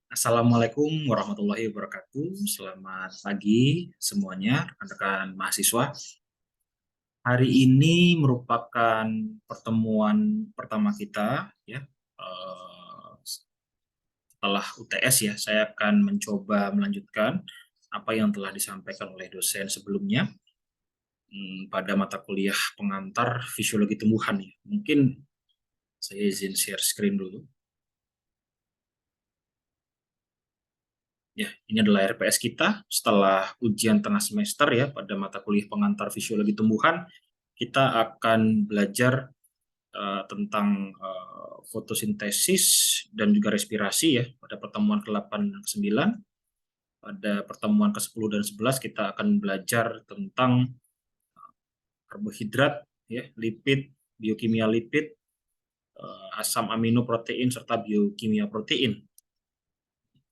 Assalamualaikum warahmatullahi wabarakatuh. Selamat pagi semuanya, rekan-rekan mahasiswa. Hari ini merupakan pertemuan pertama kita, ya. Setelah UTS ya, saya akan mencoba melanjutkan apa yang telah disampaikan oleh dosen sebelumnya pada mata kuliah pengantar fisiologi tumbuhan. Ya. Mungkin saya izin share screen dulu. Ya, ini adalah RPS kita setelah ujian tengah semester ya pada mata kuliah pengantar fisiologi tumbuhan. Kita akan belajar tentang fotosintesis dan juga respirasi ya pada pertemuan ke-8 dan ke-9. Pada pertemuan ke-10 dan 11 kita akan belajar tentang karbohidrat, ya, lipid, biokimia lipid, asam amino protein serta biokimia protein.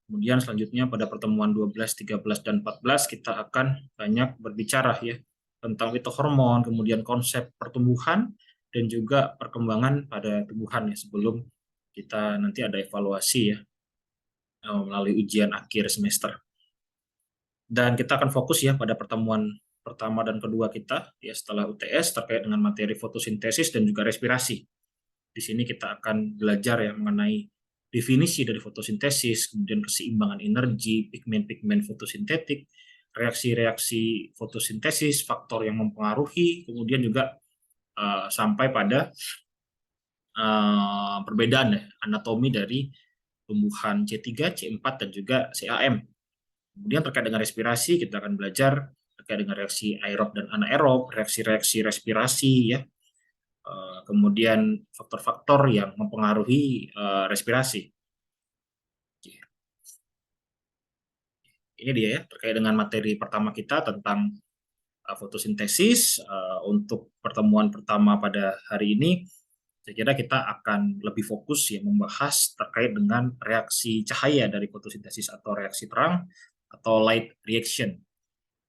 Kemudian selanjutnya pada pertemuan 12, 13, dan 14 kita akan banyak berbicara ya tentang fitohormon, kemudian konsep pertumbuhan dan juga perkembangan pada tumbuhan ya sebelum kita nanti ada evaluasi ya melalui ujian akhir semester. Dan kita akan fokus ya pada pertemuan pertama dan kedua kita ya setelah UTS terkait dengan materi fotosintesis dan juga respirasi. Di sini kita akan belajar ya mengenai definisi dari fotosintesis, kemudian keseimbangan energi, pigmen-pigmen fotosintetik, reaksi-reaksi fotosintesis, faktor yang mempengaruhi, kemudian juga sampai pada perbedaan ya, anatomi dari tumbuhan C3, C4, dan juga CAM. Kemudian terkait dengan respirasi, kita akan belajar terkait dengan reaksi aerob dan anaerob, reaksi-reaksi respirasi, ya, kemudian faktor-faktor yang mempengaruhi respirasi. Ini dia ya, terkait dengan materi pertama kita tentang fotosintesis. Untuk pertemuan pertama pada hari ini, saya kira kita akan lebih fokus ya membahas terkait dengan reaksi cahaya dari fotosintesis atau reaksi terang atau light reaction.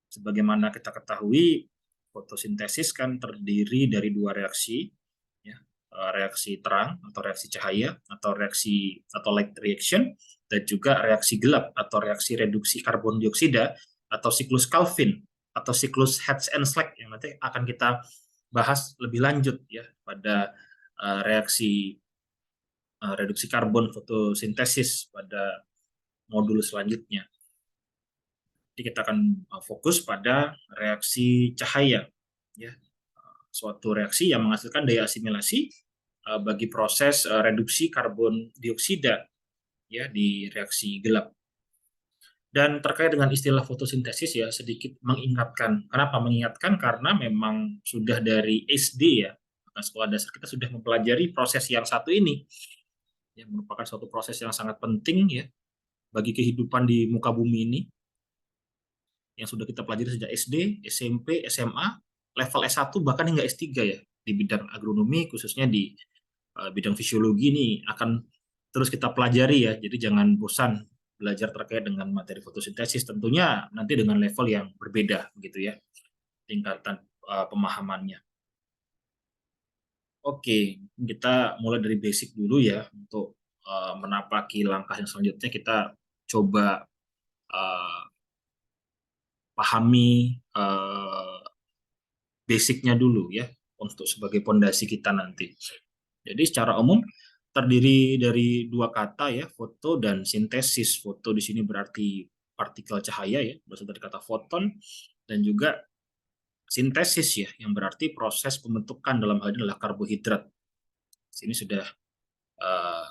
Sebagaimana kita ketahui, fotosintesis kan terdiri dari dua reaksi, ya, reaksi terang atau reaksi cahaya atau reaksi atau light reaction, dan juga reaksi gelap atau reaksi reduksi karbon dioksida atau siklus Calvin atau siklus Hertz and Slack yang nanti akan kita bahas lebih lanjut ya pada reaksi reduksi karbon fotosintesis pada modul selanjutnya. Jadi kita akan fokus pada reaksi cahaya, ya, suatu reaksi yang menghasilkan daya asimilasi bagi proses reduksi karbon dioksida ya di reaksi gelap. Dan terkait dengan istilah fotosintesis ya sedikit mengingatkan. Kenapa mengingatkan? Karena memang sudah dari SD ya, sekolah dasar kita sudah mempelajari proses yang satu ini, yang merupakan suatu proses yang sangat penting ya bagi kehidupan di muka bumi ini, yang sudah kita pelajari sejak SD, SMP, SMA, level S1 bahkan hingga S3 ya di bidang agronomi khususnya di bidang fisiologi ini akan terus kita pelajari ya. Jadi jangan bosan belajar terkait dengan materi fotosintesis, tentunya nanti dengan level yang berbeda begitu ya tingkatan pemahamannya. Oke, kita mulai dari basic dulu ya untuk menapaki langkah yang selanjutnya kita coba uh, pahami basicnya dulu ya untuk sebagai pondasi kita nanti. Jadi secara umum terdiri dari dua kata ya, foto dan sintesis. Foto di sini berarti partikel cahaya ya, berasal dari kata foton, dan juga sintesis ya, yang berarti proses pembentukan dalam hal ini adalah karbohidrat. Sini sudah uh,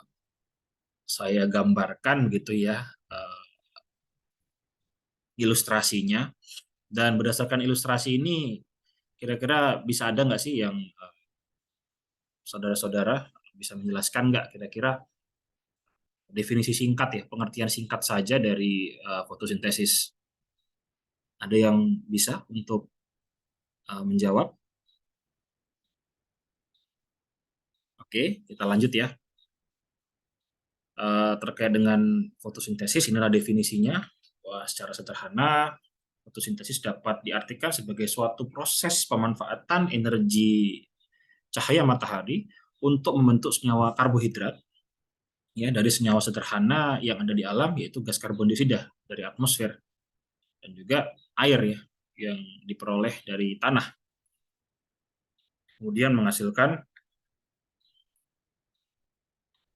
saya gambarkan gitu ya ilustrasinya, dan berdasarkan ilustrasi ini kira-kira bisa ada nggak sih yang saudara-saudara bisa menjelaskan nggak kira-kira definisi singkat ya, pengertian singkat saja dari fotosintesis. Ada yang bisa untuk menjawab? Oke, kita lanjut ya. Terkait dengan fotosintesis, inilah definisinya. Wah, secara sederhana, fotosintesis dapat diartikan sebagai suatu proses pemanfaatan energi cahaya matahari untuk membentuk senyawa karbohidrat ya dari senyawa sederhana yang ada di alam, yaitu gas karbon dioksida dari atmosfer, dan juga air ya yang diperoleh dari tanah, kemudian menghasilkan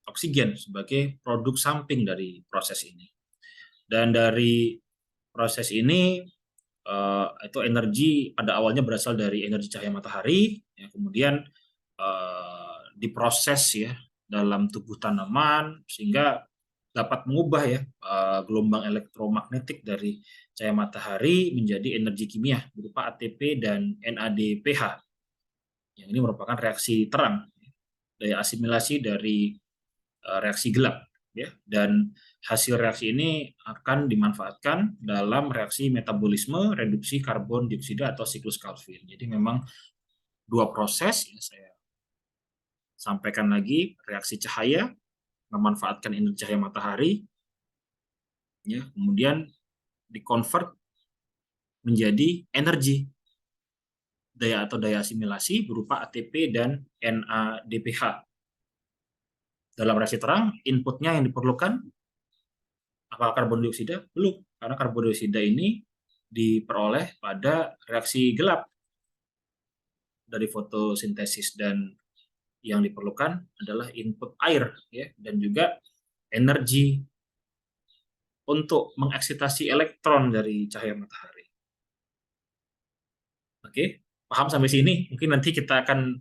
oksigen sebagai produk samping dari proses ini. Dan dari proses ini itu energi pada awalnya berasal dari energi cahaya matahari, ya, kemudian diproses ya dalam tubuh tanaman sehingga dapat mengubah ya gelombang elektromagnetik dari cahaya matahari menjadi energi kimia berupa ATP dan NADPH. Yang ini merupakan reaksi terang, daya asimilasi dari reaksi gelap ya, dan hasil reaksi ini akan dimanfaatkan dalam reaksi metabolisme reduksi karbon dioksida atau siklus Calvin. Jadi memang dua proses ya, saya sampaikan lagi, reaksi cahaya memanfaatkan energi cahaya matahari ya, kemudian dikonvert menjadi energi daya atau daya asimilasi berupa ATP dan NADPH. Dalam reaksi terang, inputnya yang diperlukan apakah karbon dioksida? Belum, karena karbon dioksida ini diperoleh pada reaksi gelap dari fotosintesis, dan yang diperlukan adalah input air ya, dan juga energi untuk mengeksitasi elektron dari cahaya matahari. Oke, paham sampai sini? Mungkin nanti kita akan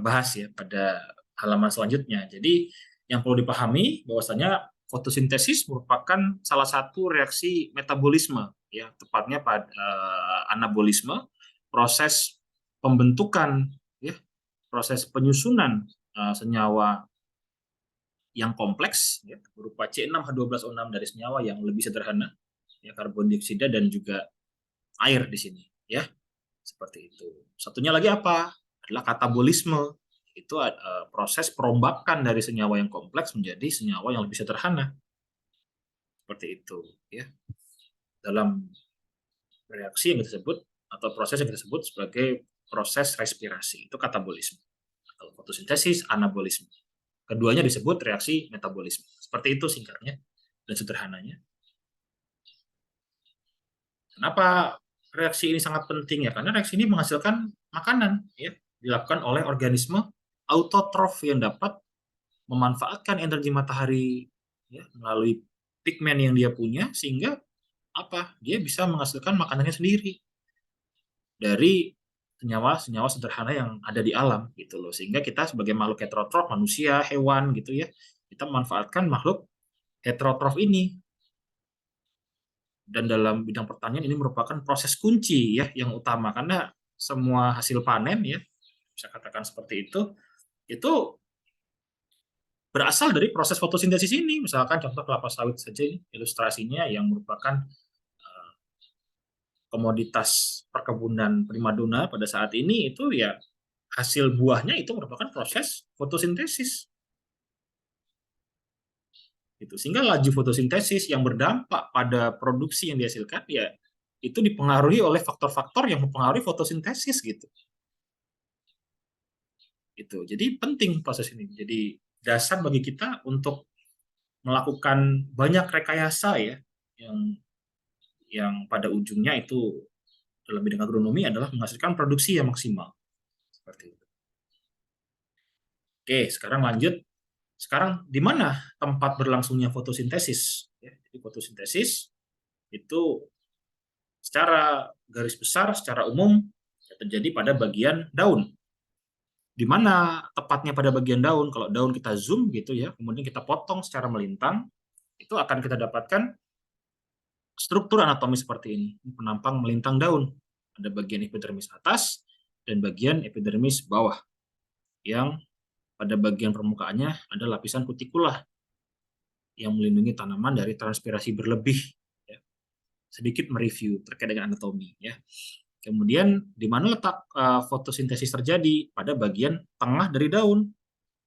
bahas ya pada halaman selanjutnya. Jadi yang perlu dipahami bahwasanya fotosintesis merupakan salah satu reaksi metabolisme ya, tepatnya pada anabolisme, proses pembentukan ya, proses penyusunan senyawa yang kompleks ya, berupa C6H12O6 dari senyawa yang lebih sederhana ya, karbon dioksida dan juga air di sini ya. Seperti itu. Satunya lagi apa? Adalah katabolisme. Itu proses perombakan dari senyawa yang kompleks menjadi senyawa yang lebih sederhana. Seperti itu ya. Dalam reaksi yang kita sebut atau proses yang kita sebut sebagai proses respirasi, itu katabolisme. Kalau fotosintesis, anabolisme. Keduanya disebut reaksi metabolisme. Seperti itu singkatnya dan sederhananya. Kenapa reaksi ini sangat penting ya? Karena reaksi ini menghasilkan makanan ya, dilakukan oleh organisme autotrof yang dapat memanfaatkan energi matahari ya, melalui pigmen yang dia punya, sehingga apa? Dia bisa menghasilkan makanannya sendiri dari senyawa-senyawa sederhana yang ada di alam gitu loh. Sehingga kita sebagai makhluk heterotrof, manusia, hewan gitu ya, kita memanfaatkan makhluk heterotrof ini. Dan dalam bidang pertanian ini merupakan proses kunci ya yang utama, karena semua hasil panen ya, bisa katakan seperti itu berasal dari proses fotosintesis ini. Misalkan contoh kelapa sawit saja ilustrasinya, yang merupakan komoditas perkebunan primadona pada saat ini, itu ya hasil buahnya itu merupakan proses fotosintesis. Gitu. Sehingga laju fotosintesis yang berdampak pada produksi yang dihasilkan ya itu dipengaruhi oleh faktor-faktor yang mempengaruhi fotosintesis gitu. Itu. Jadi penting proses ini. Jadi dasar bagi kita untuk melakukan banyak rekayasa ya, yang pada ujungnya itu dalam bidang agronomi adalah menghasilkan produksi yang maksimal. Seperti itu. Oke, sekarang lanjut. Sekarang di mana tempat berlangsungnya fotosintesis? Ya, jadi fotosintesis itu secara garis besar, secara umum terjadi pada bagian daun. Di mana tepatnya pada bagian daun? Kalau daun kita zoom gitu ya, kemudian kita potong secara melintang, itu akan kita dapatkan struktur anatomi seperti ini, penampang melintang daun. Ada bagian epidermis atas dan bagian epidermis bawah, yang pada bagian permukaannya ada lapisan kutikula yang melindungi tanaman dari transpirasi berlebih. Ya. Sedikit mereview terkait dengan anatomi. Ya. Kemudian di mana letak fotosintesis terjadi? Pada bagian tengah dari daun,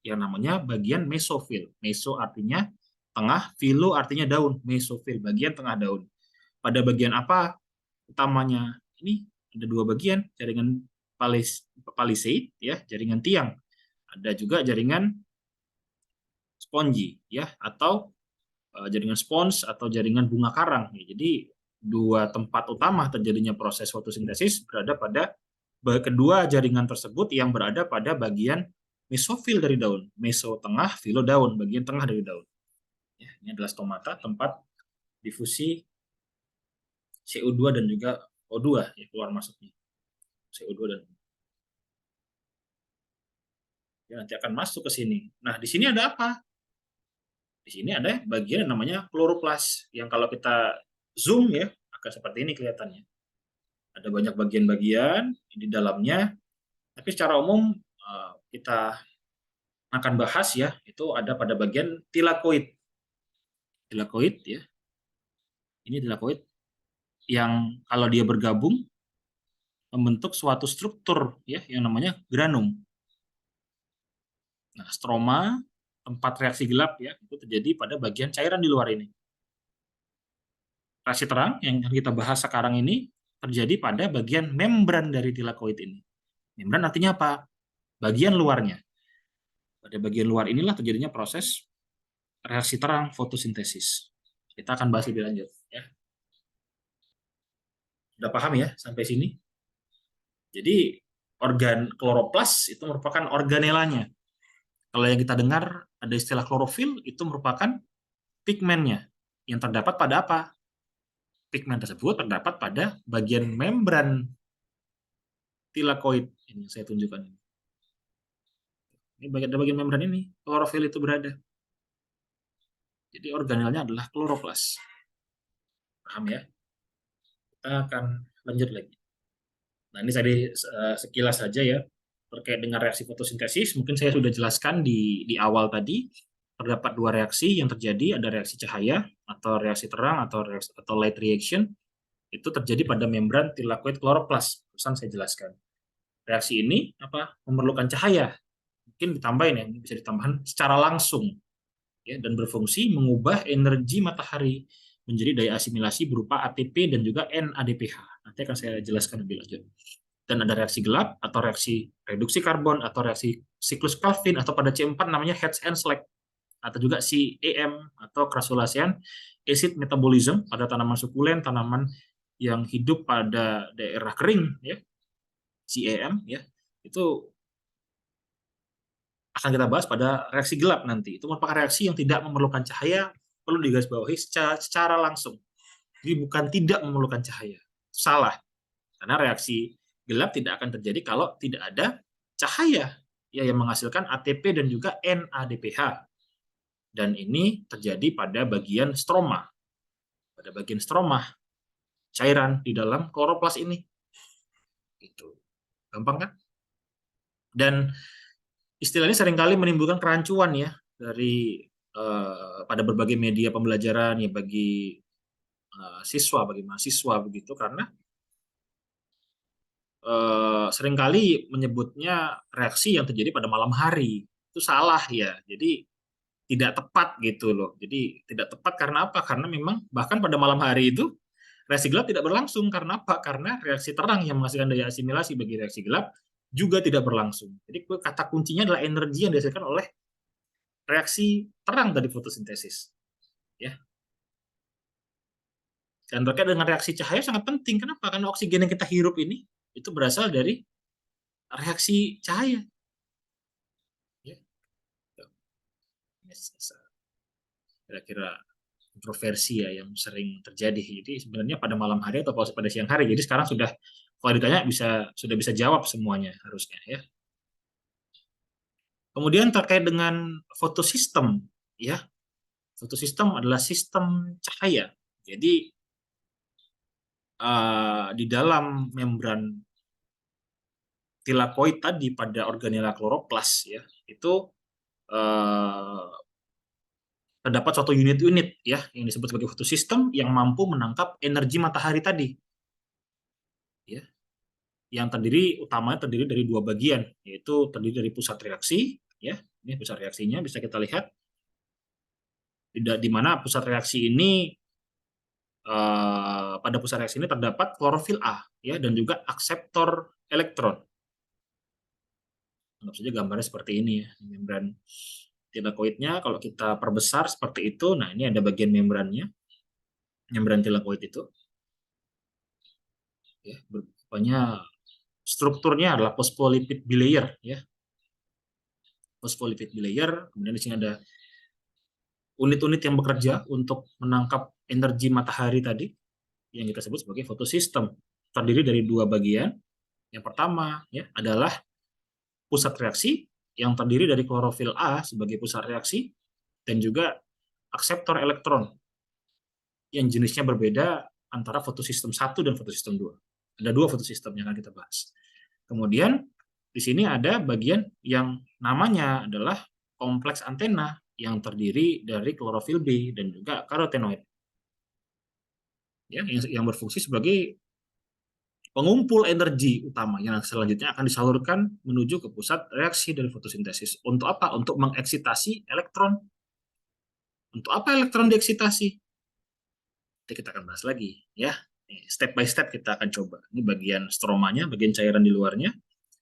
yang namanya bagian mesofil. Meso artinya tengah, filo artinya daun. Mesofil, bagian tengah daun. Pada bagian apa utamanya? Ini ada dua bagian, jaringan palisade, ya, jaringan tiang. Ada juga jaringan spongy ya, atau jaringan spons atau jaringan bunga karang. Jadi dua tempat utama terjadinya proses fotosintesis berada pada kedua jaringan tersebut yang berada pada bagian mesofil dari daun, meso tengah, filo daun, bagian tengah dari daun. Ya, ini adalah stomata, tempat difusi CO2 dan juga O2 ya, keluar masuknya. CO2 dan ya, nanti akan masuk ke sini. Nah, di sini ada apa? Di sini ada bagian yang namanya kloroplas, yang kalau kita zoom ya, akan seperti ini kelihatannya. Ada banyak bagian-bagian di dalamnya, tapi secara umum kita akan bahas ya, itu ada pada bagian tilakoid. Tilakoid ya, ini tilakoid yang kalau dia bergabung membentuk suatu struktur ya yang namanya granum. Nah, stroma, tempat reaksi gelap ya, itu terjadi pada bagian cairan di luar ini. Reaksi terang yang kita bahas sekarang ini terjadi pada bagian membran dari tilakoid ini. Membran artinya apa? Bagian luarnya. Pada bagian luar inilah terjadinya proses reaksi terang fotosintesis. Kita akan bahas lebih lanjut ya. Sudah paham ya sampai sini? Jadi organ kloroplas itu merupakan organelanya. Kalau yang kita dengar ada istilah klorofil, itu merupakan pigmennya yang terdapat pada apa? Pigmen tersebut terdapat pada bagian membran tilakoid ini yang saya tunjukkan ini. Ini bagian membran ini, klorofil itu berada. Jadi organelnya adalah kloroplas. Paham ya? Kita akan lanjut lagi. Nah, ini tadi sekilas saja ya terkait dengan reaksi fotosintesis. Mungkin saya sudah jelaskan di awal tadi. Terdapat dua reaksi yang terjadi, ada reaksi cahaya atau reaksi terang atau light reaction. Itu terjadi pada membran tilakoid kloroplas. Barusan saya jelaskan. Reaksi ini memerlukan cahaya. Mungkin ditambahin ya, bisa ditambahkan secara langsung ya, dan berfungsi mengubah energi matahari menjadi daya asimilasi berupa ATP dan juga NADPH. Nanti akan saya jelaskan lebih lanjut. Dan ada reaksi gelap atau reaksi reduksi karbon atau reaksi siklus Calvin atau pada C4 namanya Hertz and Slack atau juga CEM atau crassulacean acid metabolism pada tanaman sukulen, tanaman yang hidup pada daerah kering ya. CEM ya. Itu akan kita bahas pada reaksi gelap nanti. Itu merupakan reaksi yang tidak memerlukan cahaya, perlu digarisbawahi secara langsung. Jadi bukan tidak memerlukan cahaya. Salah. Karena reaksi gelap tidak akan terjadi kalau tidak ada cahaya ya, yang menghasilkan ATP dan juga NADPH. Dan ini terjadi pada bagian stroma. Pada bagian stroma, cairan di dalam kloroplas ini. Itu gampang kan? Dan istilah ini seringkali menimbulkan kerancuan ya dari pada berbagai media pembelajaran ya bagi siswa, bagi mahasiswa begitu, karena seringkali menyebutnya reaksi yang terjadi pada malam hari. Itu salah ya. Jadi tidak tepat gitu loh. Jadi tidak tepat karena apa? Karena memang bahkan pada malam hari itu reaksi gelap tidak berlangsung. Karena apa? Karena reaksi terang yang menghasilkan daya asimilasi bagi reaksi gelap juga tidak berlangsung. Jadi kata kuncinya adalah energi yang dihasilkan oleh reaksi terang dari fotosintesis. Ya. Dan terkait dengan reaksi cahaya sangat penting. Kenapa? Karena oksigen yang kita hirup ini itu berasal dari reaksi cahaya. Ya. Kira-kira kontroversi ya yang sering terjadi. Jadi sebenarnya pada malam hari atau pada siang hari. Jadi sekarang kalau ditanya sudah bisa jawab semuanya harusnya ya. Kemudian terkait dengan fotosistem ya. Fotosistem adalah sistem cahaya. Jadi di dalam membran tilakoid tadi pada organela kloroplas ya, itu terdapat suatu unit-unit ya yang disebut sebagai fotosistem yang mampu menangkap energi matahari tadi. Ya. Yang utamanya terdiri dari dua bagian, yaitu terdiri dari pusat reaksi ya. Ini pusat reaksinya bisa kita lihat. Di mana pusat reaksi ini pada pusat reaksi ini terdapat klorofil A ya dan juga akseptor elektron. Anggap saja gambarnya seperti ini ya, membran tilakoidnya kalau kita perbesar seperti itu, nah ini ada bagian membrannya, membran tilakoid itu. Ya, pokoknya strukturnya adalah phospholipid bilayer, ya. Phospholipid bilayer. Kemudian di sini ada unit-unit yang bekerja untuk menangkap energi matahari tadi, yang kita sebut sebagai fotosistem. Terdiri dari dua bagian. Yang pertama ya adalah pusat reaksi yang terdiri dari klorofil A sebagai pusat reaksi dan juga akseptor elektron yang jenisnya berbeda antara fotosistem 1 dan fotosistem 2. Ada dua fotosistem yang akan kita bahas. Kemudian di sini ada bagian yang namanya adalah kompleks antena yang terdiri dari klorofil B dan juga karotenoid. Ya, yang berfungsi sebagai pengumpul energi utama yang selanjutnya akan disalurkan menuju ke pusat reaksi dari fotosintesis. Untuk apa? Untuk mengeksitasi elektron. Untuk apa elektron dieksitasi? Nanti kita akan bahas lagi, ya. Step by step kita akan coba. Ini bagian stromanya, bagian cairan di luarnya.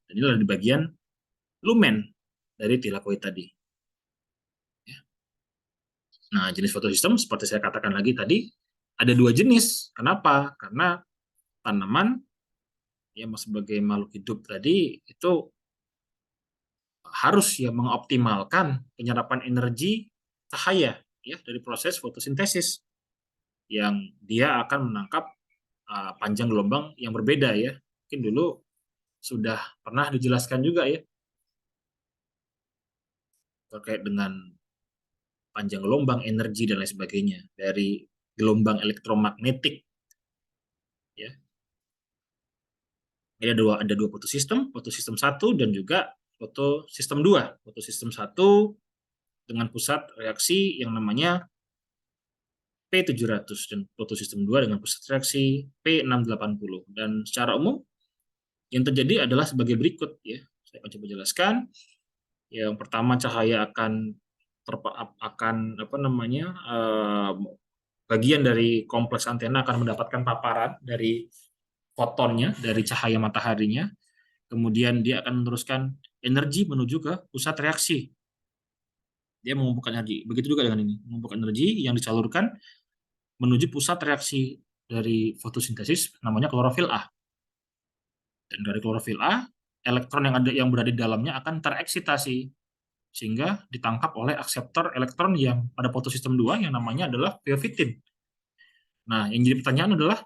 Dan ini adalah di bagian lumen dari tilakoid tadi. Ya. Nah, jenis fotosistem seperti saya katakan lagi tadi ada dua jenis. Kenapa? Karena tanaman ya sebagai makhluk hidup tadi itu harus ya mengoptimalkan penyerapan energi cahaya ya dari proses fotosintesis yang dia akan menangkap panjang gelombang yang berbeda ya. Mungkin dulu sudah pernah dijelaskan juga ya terkait dengan panjang gelombang, energi dan lain sebagainya dari gelombang elektromagnetik ya. Jadi ada dua fotosistem 1 dan juga fotosistem 2. Fotosistem 1 dengan pusat reaksi yang namanya P700 dan fotosistem 2 dengan pusat reaksi P680. Dan secara umum yang terjadi adalah sebagai berikut ya. Saya akan coba jelaskan. Yang pertama cahaya akan bagian dari kompleks antena akan mendapatkan paparan dari fotonnya, dari cahaya mataharinya. Kemudian dia akan meneruskan energi menuju ke pusat reaksi. Dia mengumpulkan energi. Begitu juga dengan ini, mengumpulkan energi yang disalurkan menuju pusat reaksi dari fotosintesis namanya klorofil A. Dan dari klorofil A, elektron yang berada di dalamnya akan tereksitasi sehingga ditangkap oleh akseptor elektron yang pada fotosistem 2 yang namanya adalah phoefitin. Nah, yang jadi pertanyaan adalah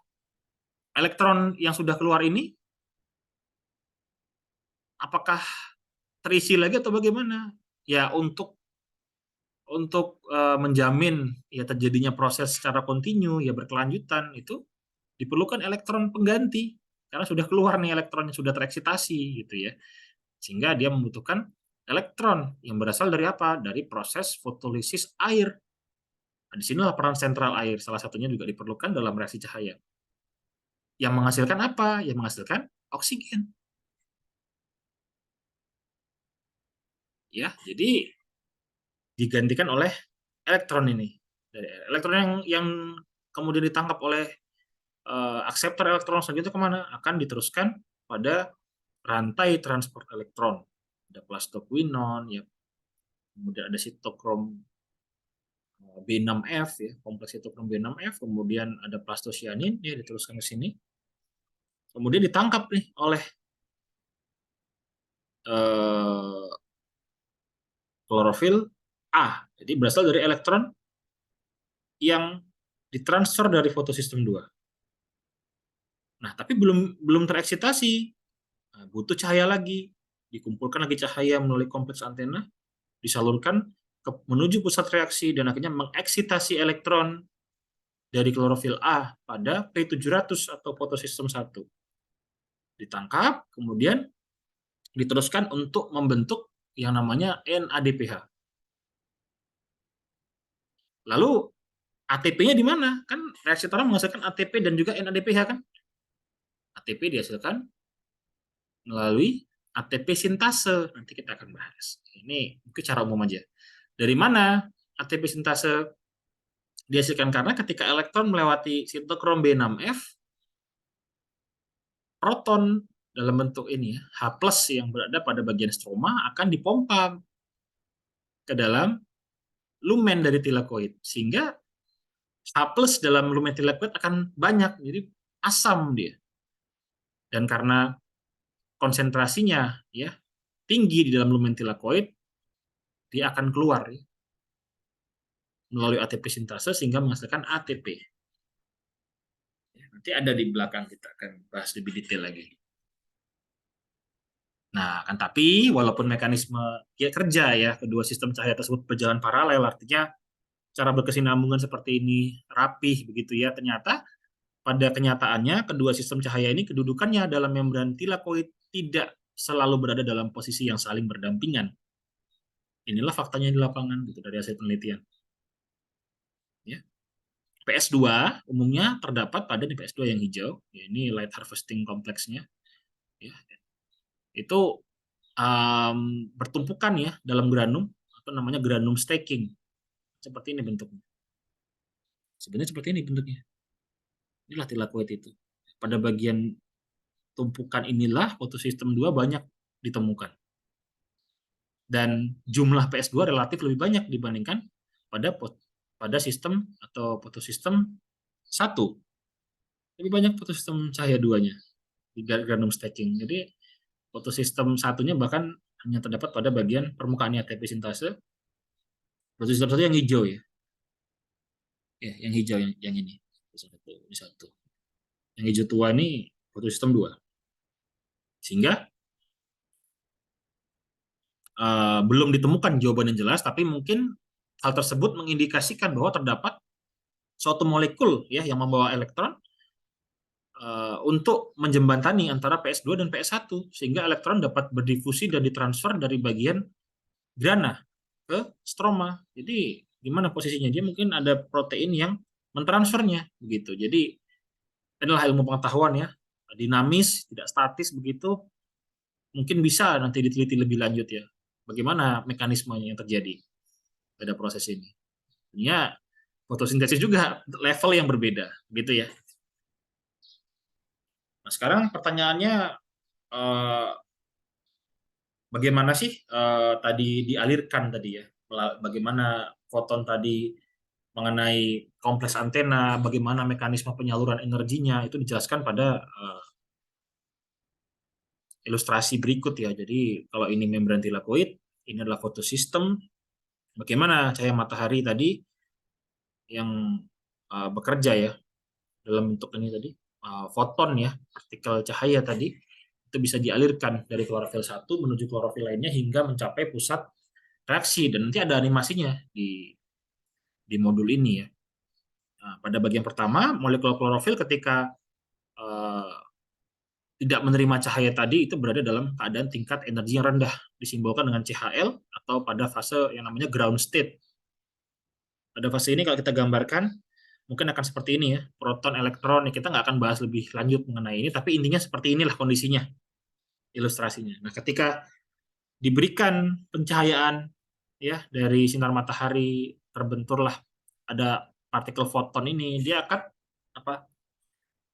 elektron yang sudah keluar ini apakah terisi lagi atau bagaimana? Ya untuk menjamin ya terjadinya proses secara kontinu ya berkelanjutan itu diperlukan elektron pengganti karena sudah keluar nih elektronnya sudah tereksitasi gitu ya. Sehingga dia membutuhkan elektron yang berasal dari apa? Dari proses fotolisis air. Nah, di sinilah peran sentral air salah satunya juga diperlukan dalam reaksi cahaya. Yang menghasilkan apa? Yang menghasilkan oksigen. Ya, jadi digantikan oleh elektron ini. Elektron yang kemudian ditangkap oleh akseptor elektron selanjutnya kemana? Akan diteruskan pada rantai transport elektron. Ada plastoquinon, ya, kemudian ada sitokrom B6F, ya, kompleks sitokrom B6F, kemudian ada plastosianin, ya, diteruskan ke sini. Kemudian ditangkap nih oleh klorofil A. Jadi berasal dari elektron yang ditransfer dari fotosistem 2. Nah, tapi belum tereksitasi. Nah, butuh cahaya lagi. Dikumpulkan lagi cahaya melalui kompleks antena, disalurkan menuju pusat reaksi dan akhirnya mengeksitasi elektron dari klorofil A pada P700 atau fotosistem 1. Ditangkap, kemudian diteruskan untuk membentuk yang namanya NADPH. Lalu ATP-nya di mana? Kan reaksi tawar menghasilkan ATP dan juga NADPH kan? ATP dihasilkan melalui ATP sintase. Nanti kita akan bahas. Ini mungkin cara umum aja. Dari mana ATP sintase dihasilkan? Karena ketika elektron melewati sitokrom B6F, proton dalam bentuk ini H+ yang berada pada bagian stroma akan dipompa ke dalam lumen dari tilakoid, sehingga H+ dalam lumen tilakoid akan banyak, jadi asam dia. Dan karena konsentrasinya ya tinggi di dalam lumen tilakoid, dia akan keluar ya, melalui ATP sintase sehingga menghasilkan ATP. Nanti ada di belakang, kita akan bahas lebih detail lagi. Nah, kan tapi walaupun mekanisme ya kerja ya kedua sistem cahaya tersebut berjalan paralel, artinya cara berkesinambungan seperti ini rapih begitu ya, ternyata pada kenyataannya kedua sistem cahaya ini kedudukannya dalam membran tilakoid tidak selalu berada dalam posisi yang saling berdampingan. Inilah faktanya di lapangan gitu dari hasil penelitian. Ya. PS2 umumnya terdapat pada di PS2 yang hijau, ya, ini light harvesting kompleksnya. Ya. Itu bertumpukan ya dalam granum, atau namanya granum stacking. Seperti ini bentuknya. Sebenarnya seperti ini bentuknya. Inilah tilakoid itu. Pada bagian tumpukan inilah fotosistem 2 banyak ditemukan. Dan jumlah PS2 relatif lebih banyak dibandingkan pada sistem atau fotosistem 1. Lebih banyak fotosistem cahaya 2-nya di granum stacking. Jadi fotosistem satunya bahkan hanya terdapat pada bagian permukaan ATP sintase. Fotosistem satu yang hijau ya. Ya, yang hijau yang ini. Satu. Yang hijau tua ini fotosistem 2. Sehingga belum ditemukan jawaban yang jelas, tapi mungkin hal tersebut mengindikasikan bahwa terdapat suatu molekul ya yang membawa elektron untuk menjembatani antara PS2 dan PS1, sehingga elektron dapat berdifusi dan ditransfer dari bagian grana ke stroma. Jadi gimana posisinya? Dia mungkin ada protein yang mentransfernya begitu. Jadi inilah ilmu pengetahuan ya, dinamis, tidak statis begitu. Mungkin bisa nanti diteliti lebih lanjut ya, bagaimana mekanismenya yang terjadi pada proses ini. Ya, fotosintesis juga level yang berbeda, gitu ya. Nah, sekarang pertanyaannya, bagaimana sih tadi dialirkan tadi ya? Bagaimana foton tadi mengenai kompleks antena, bagaimana mekanisme penyaluran energinya, itu dijelaskan pada ilustrasi berikut ya. Jadi kalau ini membran tilakoid, ini adalah fotosistem. Bagaimana cahaya matahari tadi yang bekerja ya dalam bentuk ini tadi, foton ya, partikel cahaya tadi, itu bisa dialirkan dari klorofil 1 menuju klorofil lainnya hingga mencapai pusat reaksi, dan nanti ada animasinya di modul ini ya. Nah, pada bagian pertama, molekul klorofil ketika tidak menerima cahaya tadi itu berada dalam keadaan tingkat energi yang rendah, disimbolkan dengan CHL atau pada fase yang namanya ground state. Pada fase ini kalau kita gambarkan, mungkin akan seperti ini ya, proton, elektron, ya kita nggak akan bahas lebih lanjut mengenai ini, tapi intinya seperti inilah kondisinya, ilustrasinya. Nah, ketika diberikan pencahayaan ya dari sinar matahari, terbenturlah ada partikel foton ini, dia akan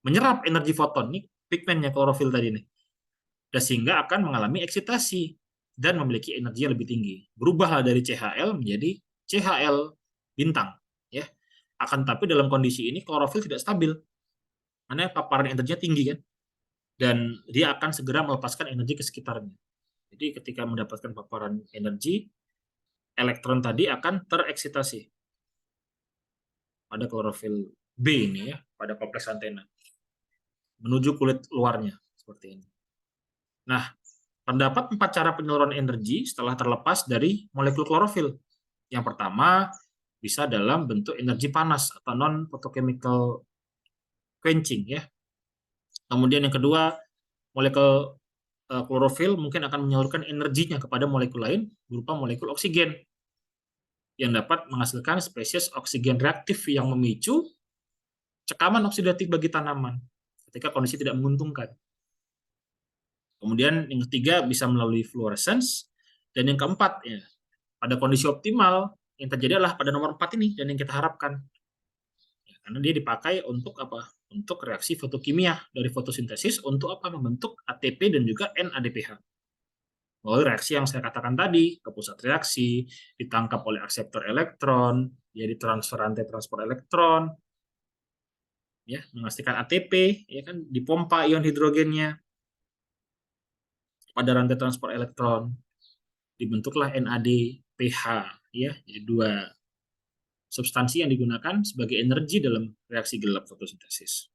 menyerap energi foton, ini pigmennya klorofil tadi nih, dan sehingga akan mengalami eksitasi dan memiliki energi yang lebih tinggi. Berubahlah dari CHL menjadi CHL bintang ya. Akan tapi dalam kondisi ini klorofil tidak stabil, karena paparan energinya tinggi kan, dan dia akan segera melepaskan energi ke sekitarnya. Jadi ketika mendapatkan paparan energi, elektron tadi akan tereksitasi pada klorofil B ini ya, pada kompleks antena, menuju kulit luarnya seperti ini. Nah, terdapat 4 cara penyaluran energi setelah terlepas dari molekul klorofil. Yang pertama, bisa dalam bentuk energi panas atau non-photochemical quenching ya. Kemudian yang kedua, molekul klorofil mungkin akan menyalurkan energinya kepada molekul lain berupa molekul oksigen yang dapat menghasilkan spesies oksigen reaktif yang memicu cekaman oksidatif bagi tanaman ketika kondisi tidak menguntungkan. Kemudian yang ketiga bisa melalui fluorescence, dan yang keempat ya, pada kondisi optimal yang terjadi adalah pada nomor 4 ini dan yang kita harapkan. Ya, karena dia dipakai untuk apa? Untuk reaksi fotokimia dari fotosintesis untuk apa? Membentuk ATP dan juga NADPH. melalui reaksi yang saya katakan tadi, ke pusat reaksi, ditangkap oleh akseptor elektron, jadi transfer rantai transport elektron, ya, menghasilkan ATP, ya kan, dipompa ion hidrogennya pada rantai transport elektron, dibentuklah NADPH, ya, jadi dua substansi yang digunakan sebagai energi dalam reaksi gelap fotosintesis.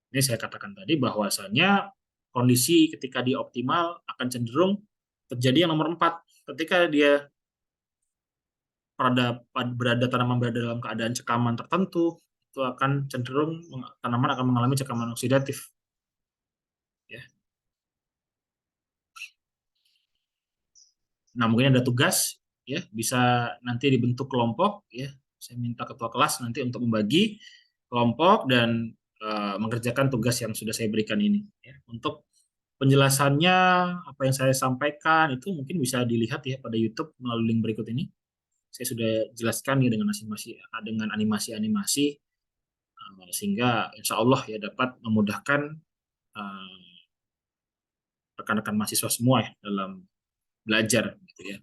Ini saya katakan tadi bahwasannya kondisi ketika dia optimal akan cenderung terjadi yang nomor 4. Ketika dia tanaman berada dalam keadaan cekaman tertentu, itu akan cenderung tanaman akan mengalami cekaman oksidatif. Ya. Nah, mungkin ada tugas, ya, bisa nanti dibentuk kelompok, ya. Saya minta ketua kelas nanti untuk membagi kelompok dan mengerjakan tugas yang sudah saya berikan ini. Ya. Untuk penjelasannya, apa yang saya sampaikan itu mungkin bisa dilihat ya pada YouTube melalui link berikut ini. Saya sudah jelaskan ya dengan animasi-animasi sehingga insya Allah ya dapat memudahkan rekan-rekan mahasiswa semua ya dalam belajar gitu ya.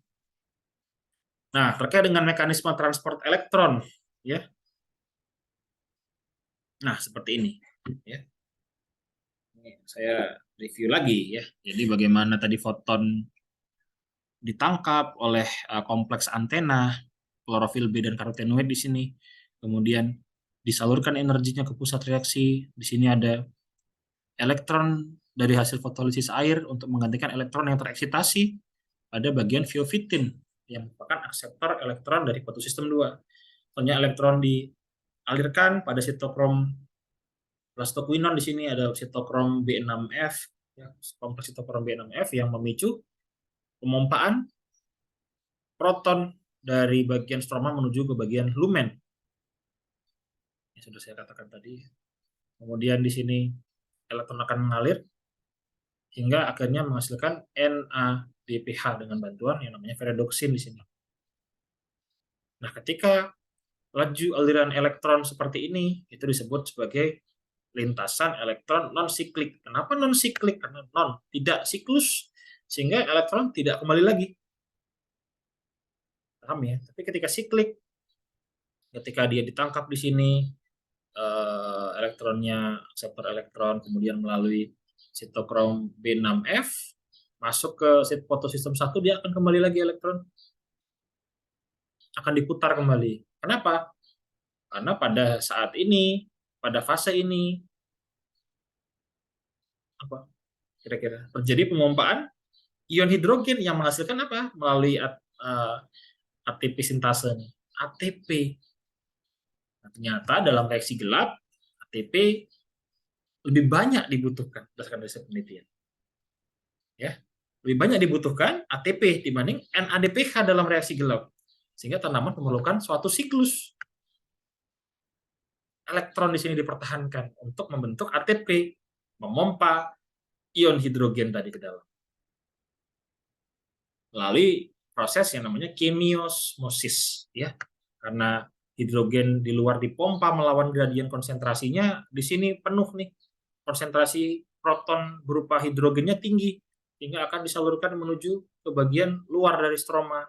Nah, terkait dengan mekanisme transport elektron ya. Nah, seperti ini ya. Ini saya review lagi ya. Jadi bagaimana tadi foton ditangkap oleh kompleks antena klorofil B dan karotenoid di sini. Kemudian disalurkan energinya ke pusat reaksi. Di sini ada elektron dari hasil fotolisis air untuk menggantikan elektron yang tereksitasi pada bagian fiofitin yang merupakan akseptor elektron dari fotosistem 2. Soalnya elektron dialirkan pada sitokrom plastoquinon, di sini ada sitokrom B6F, ya, kompleks sitokrom B6F yang memicu pemompaan proton dari bagian stroma menuju ke bagian lumen. Yang sudah saya katakan tadi. Kemudian di sini elektron akan mengalir hingga akhirnya menghasilkan NADPH dengan bantuan yang namanya ferredoxin di sini. Nah, ketika laju aliran elektron seperti ini, itu disebut sebagai lintasan elektron non-siklik. Kenapa non-siklik? Karena tidak siklus, sehingga elektron tidak kembali lagi. Paham ya? Tapi ketika siklik, ketika dia ditangkap di sini, elektronnya, akseptor elektron, kemudian melalui sitokrom B6F, masuk ke fotosistem 1, dia akan kembali lagi elektron. Akan diputar kembali. Kenapa? Karena pada saat ini, pada fase ini, apa kira-kira terjadi pemompaan ion hidrogen yang menghasilkan apa? Melalui ATP sintase. ATP. Nah, ternyata dalam reaksi gelap, ATP lebih banyak dibutuhkan berdasarkan riset penelitian. Ya, lebih banyak dibutuhkan ATP dibanding NADPH dalam reaksi gelap. Sehingga tanaman memerlukan suatu siklus. Elektron di sini dipertahankan untuk membentuk ATP, memompa ion hidrogen tadi ke dalam. Melalui proses yang namanya kemiosmosis, ya. Karena hidrogen di luar dipompa melawan gradien konsentrasinya, di sini penuh nih. Konsentrasi proton berupa hidrogennya tinggi, sehingga akan disalurkan menuju ke bagian luar dari stroma.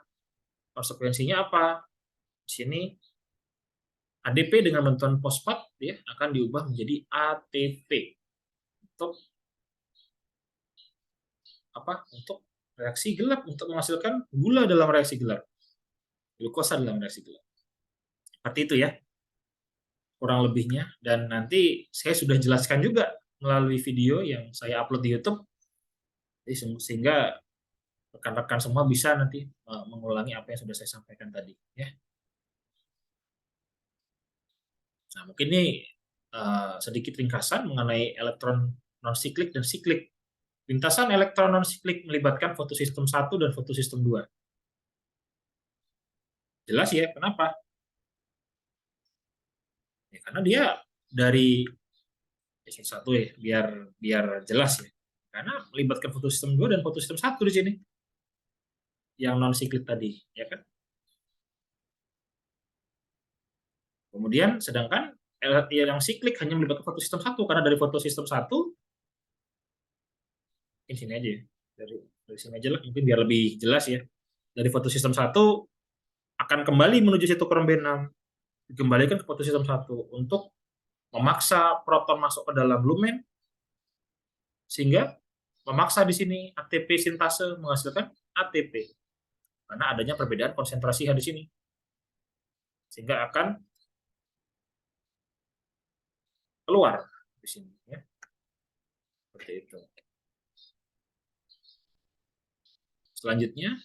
Konsekuensinya apa? Di sini ADP dengan bantuan fosfat ya akan diubah menjadi ATP untuk apa? Untuk reaksi gelap, untuk menghasilkan gula dalam reaksi gelap, glukosa dalam reaksi gelap. Seperti itu ya, kurang lebihnya. Dan nanti saya sudah jelaskan juga melalui video yang saya upload di YouTube, sehingga rekan-rekan semua bisa nanti mengulangi apa yang sudah saya sampaikan tadi. Ya. Nah, mungkin ini sedikit ringkasan mengenai elektron non-siklik dan siklik. Lintasan elektron non-siklik melibatkan fotosistem 1 dan fotosistem 2. Jelas ya, kenapa? Ya, karena dia dari satu ya, biar jelas ya. Karena melibatkan fotosistem 2 dan fotosistem 1 di sini. Yang non-siklik tadi, ya kan? Kemudian sedangkan yang siklik hanya melibatkan fotosistem 1 karena dari fotosistem 1 di sini aja. dari sini aja lah, mungkin biar lebih jelas ya. Dari fotosistem 1 akan kembali menuju sitokrom B6, dikembalikan ke fotosistem 1 untuk memaksa proton masuk ke dalam lumen, sehingga memaksa di sini ATP sintase menghasilkan ATP, karena adanya perbedaan konsentrasi H di sini, sehingga akan keluar di sini ya, seperti itu. Selanjutnya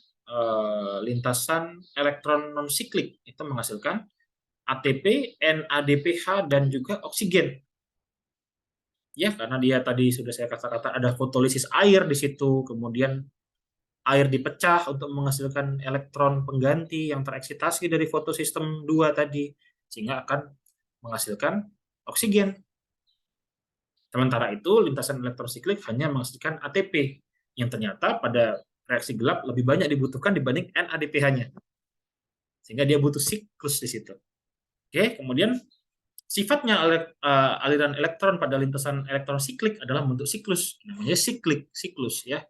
lintasan elektron non siklik itu menghasilkan ATP, NADPH dan juga oksigen. Ya, karena dia tadi sudah saya kata-kata ada fotolisis air di situ, kemudian air dipecah untuk menghasilkan elektron pengganti yang tereksitasi dari fotosistem 2 tadi, sehingga akan menghasilkan oksigen. Sementara itu, lintasan elektron siklik hanya menghasilkan ATP, yang ternyata pada reaksi gelap lebih banyak dibutuhkan dibanding NADPH-nya. Sehingga dia butuh siklus di situ. Oke, kemudian sifatnya aliran elektron pada lintasan elektron siklik adalah bentuk siklus, namanya siklus ya.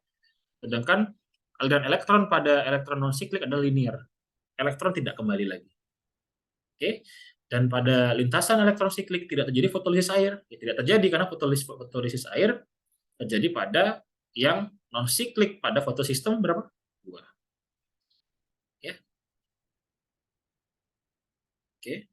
Sedangkan aliran elektron pada elektron non siklik adalah linear. Elektron tidak kembali lagi. Oke. Dan pada lintasan elektron siklik tidak terjadi fotolisis air. Ya, tidak terjadi karena fotolisis air terjadi pada yang non siklik pada fotosistem berapa? 2. Ya. Oke.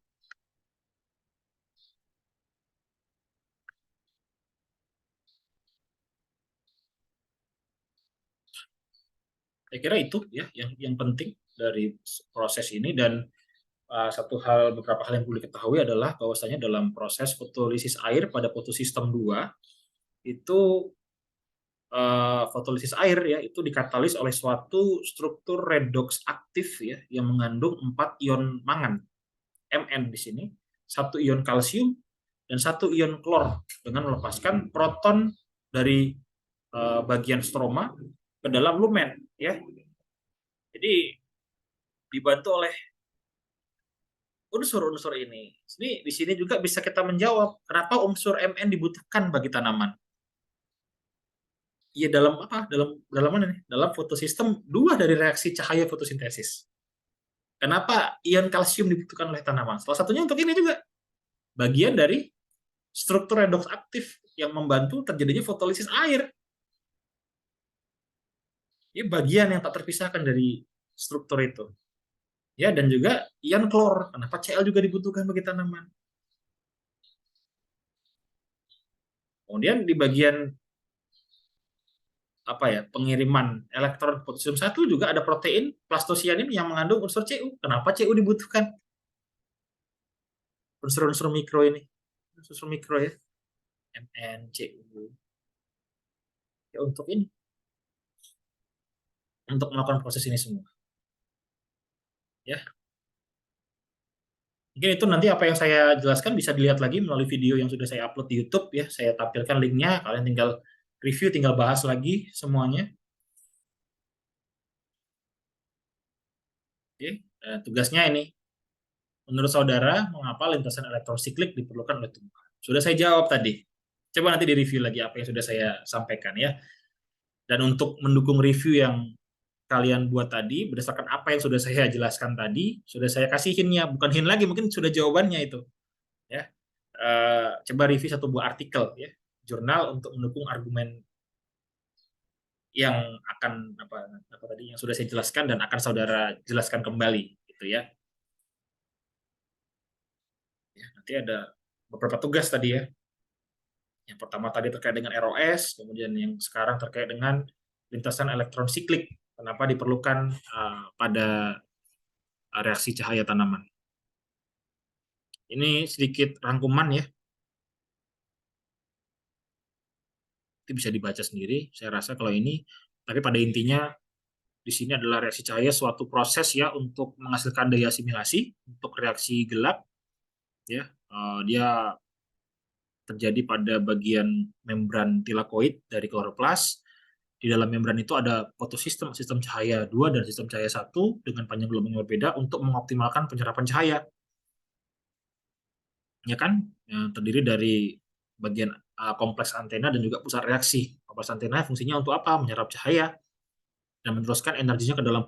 Saya kira itu ya yang penting dari proses ini. Dan beberapa hal yang perlu diketahui adalah bahwasanya dalam proses fotolisis air pada fotosistem 2 itu fotolisis air ya itu dikatalis oleh suatu struktur redoks aktif ya yang mengandung 4 ion mangan Mn di sini, 1 ion kalsium dan 1 ion klor dengan melepaskan proton dari bagian stroma ke dalam lumen ya. Jadi dibantu oleh unsur-unsur ini. Di sini juga bisa kita menjawab kenapa unsur Mn dibutuhkan bagi tanaman. Ya dalam apa? Dalam mana nih? Dalam fotosistem 2 dari reaksi cahaya fotosintesis. Kenapa ion kalsium dibutuhkan oleh tanaman? Salah satunya untuk ini juga. Bagian dari struktur redoks aktif yang membantu terjadinya fotolisis air. Ini bagian yang tak terpisahkan dari struktur itu. Ya, dan juga ion klor. Kenapa Cl juga dibutuhkan bagi tanaman? Kemudian di bagian pengiriman elektron fotosistem 1 juga ada protein plastosianin yang mengandung unsur Cu. Kenapa Cu dibutuhkan? Unsur-unsur mikro ini. Unsur mikro ya. Mn, Cu. Ya untuk ini. Untuk melakukan proses ini semua. Ya. Mungkin itu nanti apa yang saya jelaskan bisa dilihat lagi melalui video yang sudah saya upload di YouTube ya. Saya tampilkan linknya, kalian tinggal review, tinggal bahas lagi semuanya. Oke, tugasnya ini. Menurut saudara, mengapa lintasan elektron siklik diperlukan oleh tumbuhan? Sudah saya jawab tadi. Coba nanti di-review lagi apa yang sudah saya sampaikan ya. Dan untuk mendukung review yang kalian buat tadi, berdasarkan apa yang sudah saya jelaskan tadi, sudah saya kasih hint-nya, bukan hint lagi, mungkin sudah jawabannya itu. Ya. Coba review satu buah artikel ya, jurnal untuk mendukung argumen yang akan apa tadi yang sudah saya jelaskan dan akan saudara jelaskan kembali gitu ya. Ya, nanti ada beberapa tugas tadi ya. Yang pertama tadi terkait dengan ROS, kemudian yang sekarang terkait dengan lintasan elektron siklik. Kenapa diperlukan pada reaksi cahaya tanaman. Ini sedikit rangkuman ya. Itu bisa dibaca sendiri. Saya rasa kalau ini, tapi pada intinya di sini adalah reaksi cahaya suatu proses ya untuk menghasilkan daya asimilasi untuk reaksi gelap. Ya, dia terjadi pada bagian membran tilakoid dari kloroplas. Di dalam membran itu ada fotosistem, sistem cahaya 2 dan sistem cahaya 1 dengan panjang gelombang yang berbeda untuk mengoptimalkan penyerapan cahaya. Ya kan? Yang terdiri dari bagian kompleks antena dan juga pusat reaksi. Kompleks antena fungsinya untuk apa? Menyerap cahaya. dan meneruskan energinya ke dalam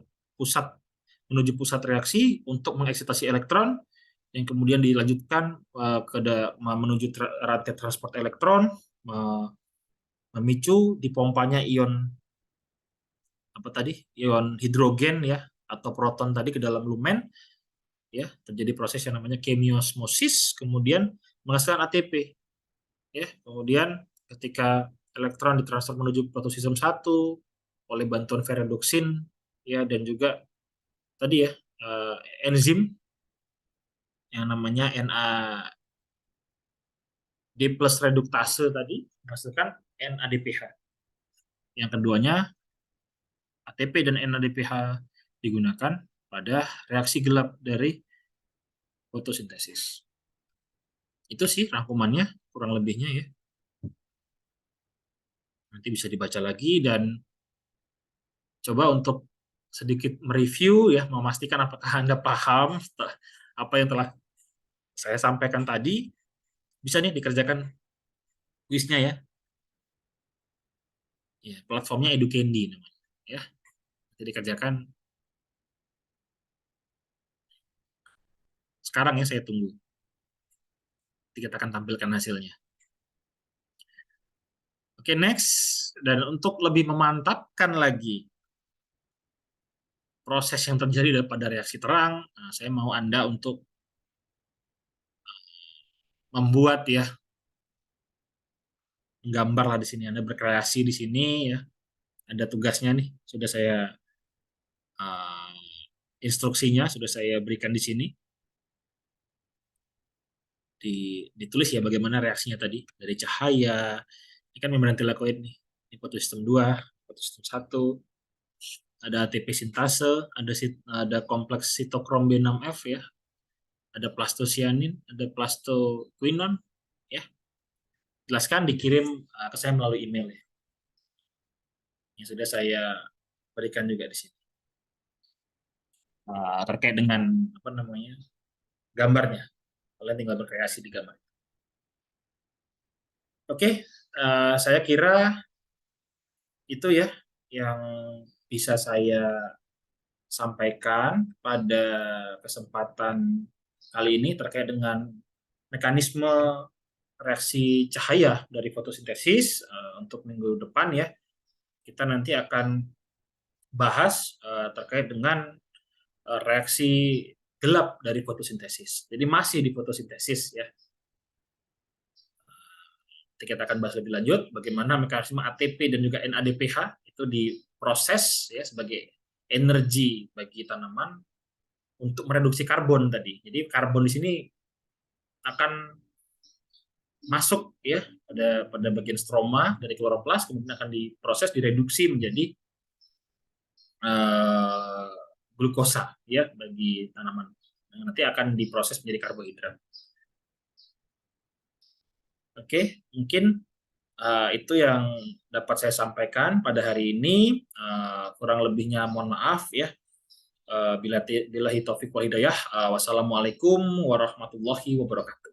menuju pusat reaksi untuk mengeksitasi elektron, yang kemudian dilanjutkan menuju rantai transport elektron, memicu dipompanya ion ion hidrogen ya atau proton tadi ke dalam lumen, ya terjadi proses yang namanya chemiosmosis, kemudian menghasilkan ATP, ya kemudian ketika elektron ditransfer menuju fotosistem 1 oleh bantuan ferredoxin, ya dan juga tadi ya enzim yang namanya NAD+ reduktase tadi menghasilkan NADPH. Yang keduanya ATP dan NADPH digunakan pada reaksi gelap dari fotosintesis. Itu sih rangkumannya kurang lebihnya ya. Nanti bisa dibaca lagi dan coba untuk sedikit mereview ya, memastikan apakah Anda paham apa yang telah saya sampaikan tadi. Bisa nih dikerjakan kuisnya ya. Ya, platformnya EduCandy namanya ya. Jadi dikerjakan sekarang ya, saya tunggu. Nanti kita akan tampilkan hasilnya. Oke, next. Dan untuk lebih memantapkan lagi proses yang terjadi pada reaksi terang, saya mau Anda untuk membuat ya, menggambar lah di sini. Anda berkreasi di sini ya. Ada tugasnya nih, sudah saya instruksinya sudah saya berikan di sini. Ditulis ya bagaimana reaksinya tadi dari cahaya. Ini kan membran tilakoid nih. Ini fotosistem 2, fotosistem 1. Ada ATP sintase, ada kompleks sitokrom B6F ya. Ada plastosianin, ada plastoquinon ya. Jelaskan dikirim ke saya melalui email ya. Yang sudah saya berikan juga di sini. Terkait dengan apa namanya? Gambarnya. Kalian tinggal berkreasi di gambar. Oke, saya kira itu ya yang bisa saya sampaikan pada kesempatan kali ini terkait dengan mekanisme reaksi cahaya dari fotosintesis. Untuk minggu depan ya, kita nanti akan bahas terkait dengan reaksi gelap dari fotosintesis. Jadi masih di fotosintesis ya. Kita akan bahas lebih lanjut bagaimana mekanisme ATP dan juga NADPH itu diproses ya sebagai energi bagi tanaman untuk mereduksi karbon tadi. Jadi karbon di sini akan masuk ya pada bagian stroma dari kloroplas, kemudian akan diproses direduksi menjadi glukosa ya bagi tanaman. Nanti akan diproses menjadi karbohidrat. Oke, mungkin itu yang dapat saya sampaikan pada hari ini. Kurang lebihnya mohon maaf ya. Billahi taufiq wal hidayah. Wassalamualaikum warahmatullahi wabarakatuh.